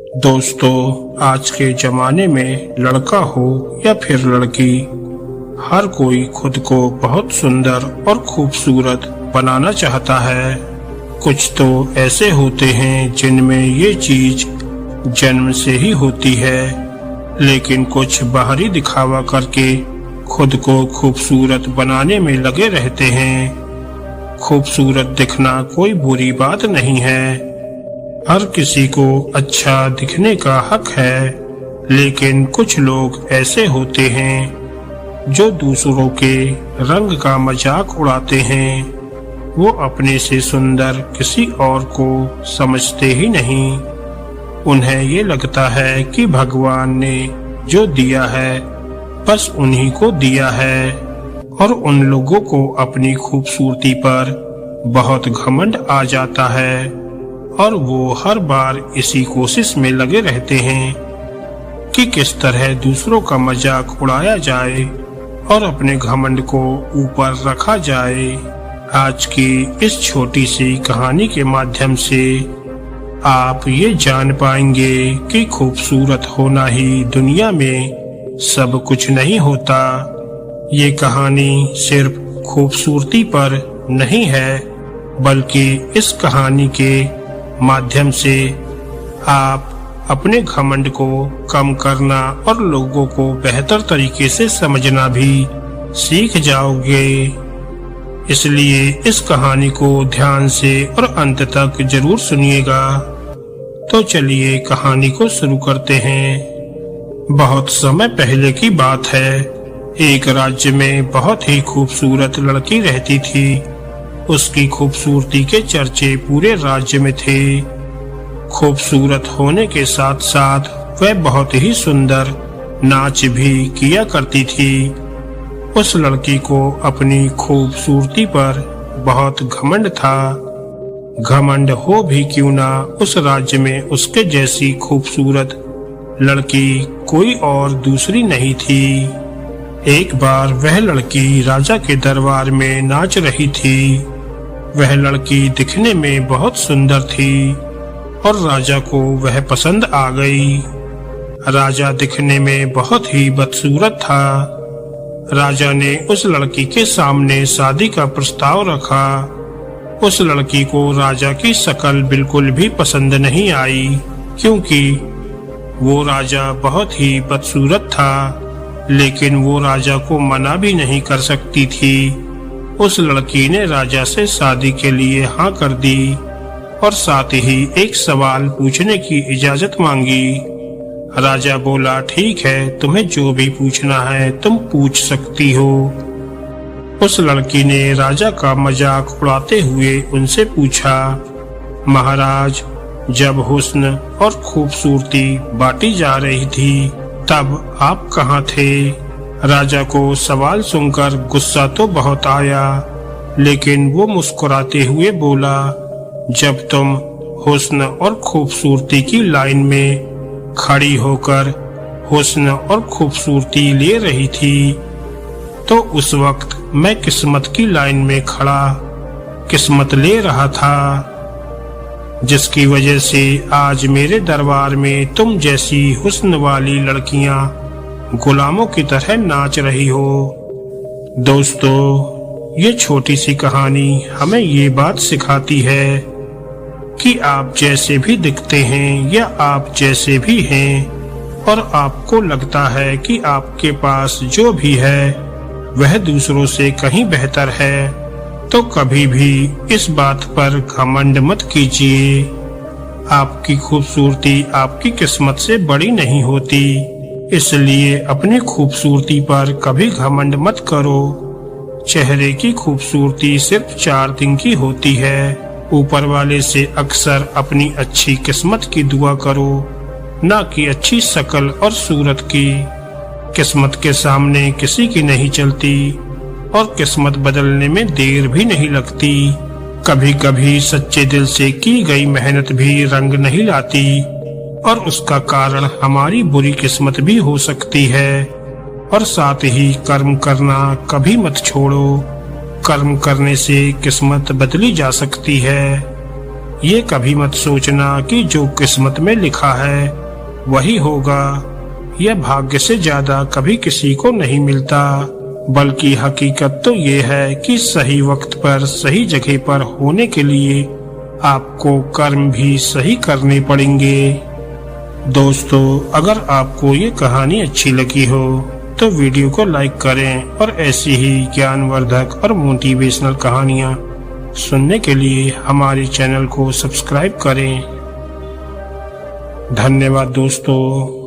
दोस्तों, आज के जमाने में लड़का हो या फिर लड़की, हर कोई खुद को बहुत सुंदर और खूबसूरत बनाना चाहता है। कुछ तो ऐसे होते हैं जिनमें ये चीज जन्म से ही होती है, लेकिन कुछ बाहरी दिखावा करके खुद को खूबसूरत बनाने में लगे रहते हैं। खूबसूरत दिखना कोई बुरी बात नहीं है, हर किसी को अच्छा दिखने का हक है, लेकिन कुछ लोग ऐसे होते हैं जो दूसरों के रंग का मजाक उड़ाते हैं। वो अपने से सुंदर किसी और को समझते ही नहीं। उन्हें ये लगता है कि भगवान ने जो दिया है बस उन्हीं को दिया है, और उन लोगों को अपनी खूबसूरती पर बहुत घमंड आ जाता है और वो हर बार इसी कोशिश में लगे रहते हैं कि किस तरह दूसरों का मजाक उड़ाया जाए और अपने घमंड को ऊपर रखा जाए। आज की इस छोटी सी कहानी के माध्यम से आप ये जान पाएंगे कि खूबसूरत होना ही दुनिया में सब कुछ नहीं होता। ये कहानी सिर्फ खूबसूरती पर नहीं है, बल्कि इस कहानी के माध्यम से आप अपने घमंड को कम करना और लोगों को बेहतर तरीके से समझना भी सीख जाओगे। इसलिए इस कहानी को ध्यान से और अंत तक जरूर सुनिएगा। तो चलिए कहानी को शुरू करते हैं। बहुत समय पहले की बात है, एक राज्य में बहुत ही खूबसूरत लड़की रहती थी। उसकी खूबसूरती के चर्चे पूरे राज्य में थे। खूबसूरत होने के साथ साथ वह बहुत ही सुंदर नाच भी किया करती थी। उस लड़की को अपनी खूबसूरती पर बहुत घमंड था। घमंड हो भी क्यों ना, उस राज्य में उसके जैसी खूबसूरत लड़की कोई और दूसरी नहीं थी। एक बार वह लड़की राजा के दरबार में नाच रही थी। वह लड़की दिखने में बहुत सुंदर थी और राजा को वह पसंद आ गई। राजा दिखने में बहुत ही बदसूरत था। राजा ने उस लड़की के सामने शादी का प्रस्ताव रखा। उस लड़की को राजा की शक्ल बिल्कुल भी पसंद नहीं आई, क्योंकि वो राजा बहुत ही बदसूरत था, लेकिन वो राजा को मना भी नहीं कर सकती थी। उस लड़की ने राजा से शादी के लिए हाँ कर दी और साथ ही एक सवाल पूछने की इजाजत मांगी। राजा बोला, ठीक है, तुम्हें जो भी पूछना है तुम पूछ सकती हो। उस लड़की ने राजा का मजाक उड़ाते हुए उनसे पूछा, महाराज, जब हुस्न और खूबसूरती बांटी जा रही थी तब आप कहाँ थे? राजा को सवाल सुनकर गुस्सा तो बहुत आया, लेकिन वो मुस्कुराते हुए बोला, जब तुम हुस्न और खूबसूरती की लाइन में खड़ी होकर हुस्न और खूबसूरती ले रही थी, तो उस वक्त मैं किस्मत की लाइन में खड़ा किस्मत ले रहा था, जिसकी वजह से आज मेरे दरबार में तुम जैसी हुस्न वाली लड़कियां गुलामों की तरह नाच रही हो। दोस्तों, ये छोटी सी कहानी हमें ये बात सिखाती है कि आप जैसे भी दिखते हैं या आप जैसे भी हैं और आपको लगता है कि आपके पास जो भी है वह दूसरों से कहीं बेहतर है, तो कभी भी इस बात पर घमंड मत कीजिए। आपकी खूबसूरती आपकी किस्मत से बड़ी नहीं होती, इसलिए अपनी खूबसूरती पर कभी घमंड मत करो। चेहरे की खूबसूरती सिर्फ 4 दिन की होती है। ऊपर वाले से अक्सर अपनी अच्छी किस्मत की दुआ करो, ना कि अच्छी शक्ल और सूरत की। किस्मत के सामने किसी की नहीं चलती और किस्मत बदलने में देर भी नहीं लगती। कभी कभी सच्चे दिल से की गई मेहनत भी रंग नहीं लाती, और उसका कारण हमारी बुरी किस्मत भी हो सकती है। और साथ ही कर्म करना कभी मत छोड़ो। कर्म करने से किस्मत बदली जा सकती है। ये कभी मत सोचना कि जो किस्मत में लिखा है वही होगा। यह भाग्य से ज्यादा कभी किसी को नहीं मिलता, बल्कि हकीकत तो ये है कि सही वक्त पर सही जगह पर होने के लिए आपको कर्म भी सही करने पड़ेंगे। दोस्तों, अगर आपको ये कहानी अच्छी लगी हो तो वीडियो को लाइक करें और ऐसी ही ज्ञानवर्धक और मोटिवेशनल कहानियाँ सुनने के लिए हमारे चैनल को सब्सक्राइब करें। धन्यवाद दोस्तों।